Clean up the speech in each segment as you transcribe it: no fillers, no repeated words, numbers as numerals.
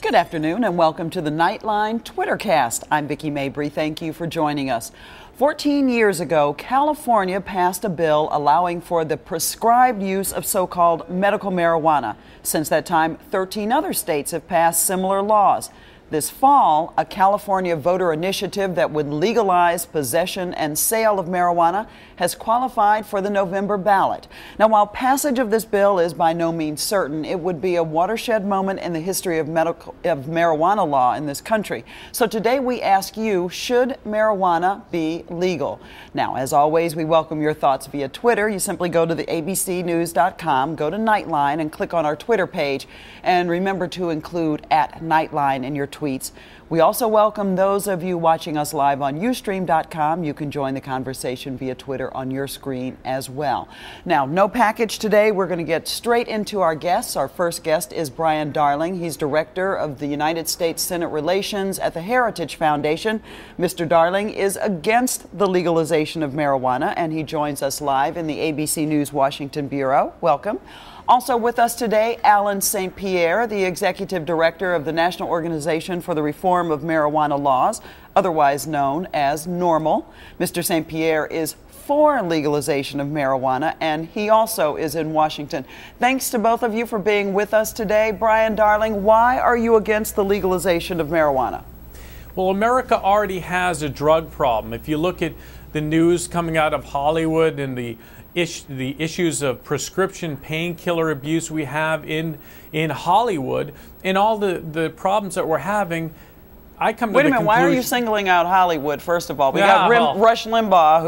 Good afternoon and welcome to the Nightline Twittercast. I'm Vicki Mabry. Thank you for joining us. 14 years ago, California passed a bill allowing for the prescribed use of so-called medical marijuana. Since that time, 13 other states have passed similar laws. This fall, a California voter initiative that would legalize possession and sale of marijuana has qualified for the November ballot. Now, while passage of this bill is by no means certain, it would be a watershed moment in the history of marijuana law in this country. So today we ask you, should marijuana be legal? Now, as always, we welcome your thoughts via Twitter. You simply go to the abcnews.com, go to Nightline, and click on our Twitter page. And remember to include @Nightline in your tweets. We also welcome those of you watching us live on Ustream.com. You can join the conversation via Twitter on your screen as well. Now, no package today. We're going to get straight into our guests. Our first guest is Brian Darling. He's director of the United States Senate Relations at the Heritage Foundation. Mr. Darling is against the legalization of marijuana, and he joins us live in the ABC News Washington Bureau. Welcome. Also with us today, Alan St. Pierre, the Executive Director of the National Organization for the Reform of Marijuana Laws, otherwise known as NORML. Mr. St. Pierre is for legalization of marijuana, and he also is in Washington. Thanks to both of you for being with us today. Brian Darling, why are you against the legalization of marijuana? Well, America already has a drug problem. If you look at the news coming out of Hollywood and the issues of prescription painkiller abuse we have in Hollywood and all the problems that we're having, I come to Wait the a minute, conclusion. why are you singling out Hollywood, first of all? We got Rush Limbaugh,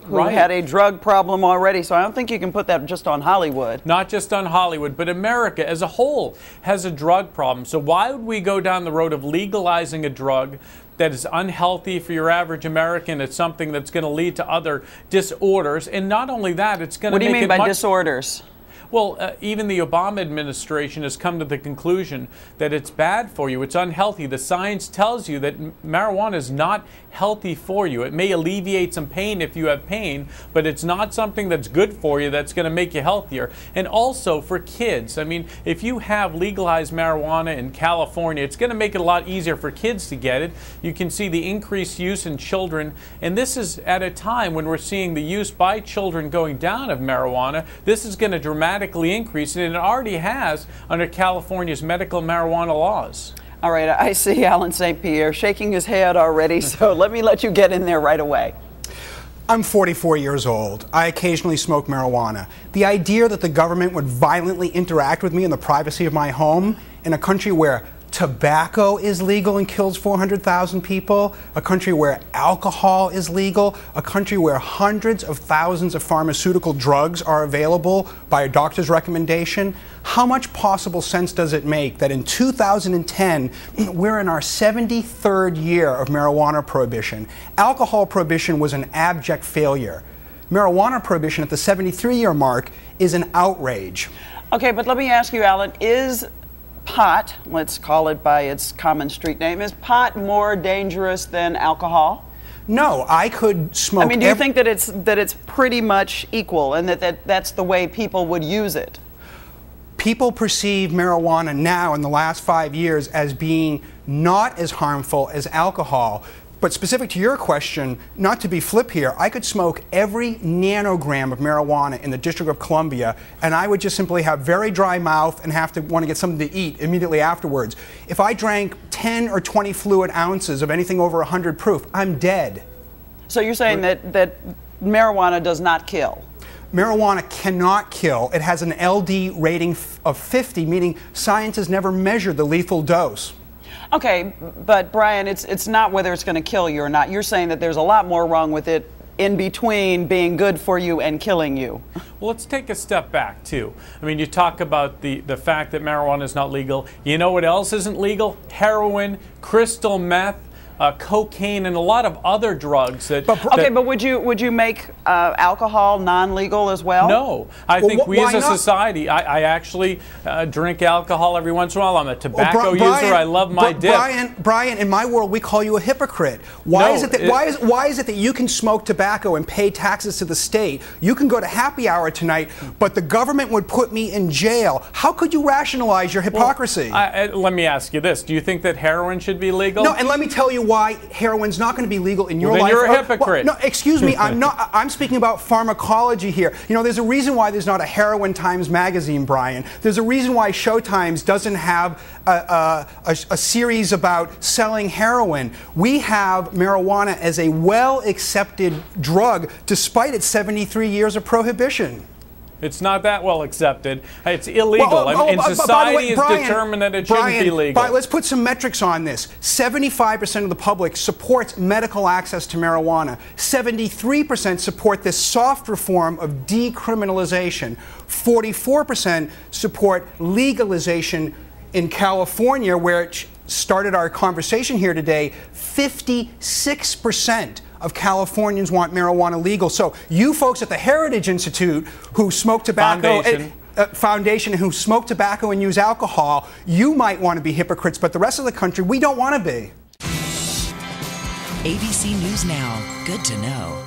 who had a drug problem already, so I don't think you can put that just on Hollywood. Not just on Hollywood, but America as a whole has a drug problem. So why would we go down the road of legalizing a drug that is unhealthy for your average American? It's something that's going to lead to other disorders. And not only that, it's going to make it... What do you mean by disorders? Well, even the Obama administration has come to the conclusion that it's bad for you. It's unhealthy. The science tells you that marijuana is not healthy for you. It may alleviate some pain if you have pain, but it's not something that's good for you that's going to make you healthier. And also for kids. I mean, if you have legalized marijuana in California, it's going to make it a lot easier for kids to get it. You can see the increased use in children. And this is at a time when we're seeing the use by children going down of marijuana. This is going to dramatically increase, and it already has under California's medical marijuana laws. All right, I see Alan St. Pierre shaking his head already, so let you get in there right away. I'm 44 years old. I occasionally smoke marijuana. The idea that the government would violently interact with me in the privacy of my home in a country where tobacco is legal and kills 400,000 people, a country where alcohol is legal, a country where hundreds of thousands of pharmaceutical drugs are available by a doctor's recommendation. How much possible sense does it make that in 2010, we're in our 73rd year of marijuana prohibition? Alcohol prohibition was an abject failure. Marijuana prohibition at the 73-year mark is an outrage. Okay, but let me ask you, Alan, is pot, let's call it by its common street name, is pot more dangerous than alcohol? No, I could smoke. I mean, do you think that it's pretty much equal and that's the way people would use it? People perceive marijuana now in the last 5 years as being not as harmful as alcohol. But specific to your question, not to be flip here, I could smoke every nanogram of marijuana in the District of Columbia, and I would just simply have very dry mouth and have to want to get something to eat immediately afterwards. If I drank 10 or 20 fluid ounces of anything over 100 proof, I'm dead. So you're saying that marijuana does not kill? Marijuana cannot kill. It has an LD rating of 50, meaning science has never measured the lethal dose. Okay, but Brian, it's not whether it's going to kill you or not. You're saying that there's a lot more wrong with it in between being good for you and killing you. Well, let's take a step back, too. I mean, you talk about the fact that marijuana is not legal. You know what else isn't legal? Heroin, crystal meth. cocaine and a lot of other drugs that. But would you make alcohol non-legal as well? No, I think we as a society. I actually drink alcohol every once in a while. I'm a tobacco user. I love my dip. Brian, in my world, we call you a hypocrite. Why is it that you can smoke tobacco and pay taxes to the state? You can go to happy hour tonight, but the government would put me in jail. How could you rationalize your hypocrisy? Let me ask you this: do you think that heroin should be legal? No, and let me tell you why heroin's not going to be legal in your life. Then you're a hypocrite. No, excuse me, I'm not. I'm speaking about pharmacology here. You know, there's a reason why there's not a Heroin Times magazine, Brian. There's a reason why Showtimes doesn't have a series about selling heroin. We have marijuana as a well-accepted drug, despite its 73 years of prohibition. It's not that well accepted. It's illegal. And society is determined that it shouldn't be legal. Let's put some metrics on this. 75% of the public supports medical access to marijuana. 73% support this soft reform of decriminalization. 44% support legalization in California, where it started our conversation here today. 56% of Californians want marijuana legal. So you folks at the Heritage Institute who smoke tobacco, Foundation who smoke tobacco and use alcohol, you might want to be hypocrites, but the rest of the country, we don't want to be. ABC News Now. Good to know.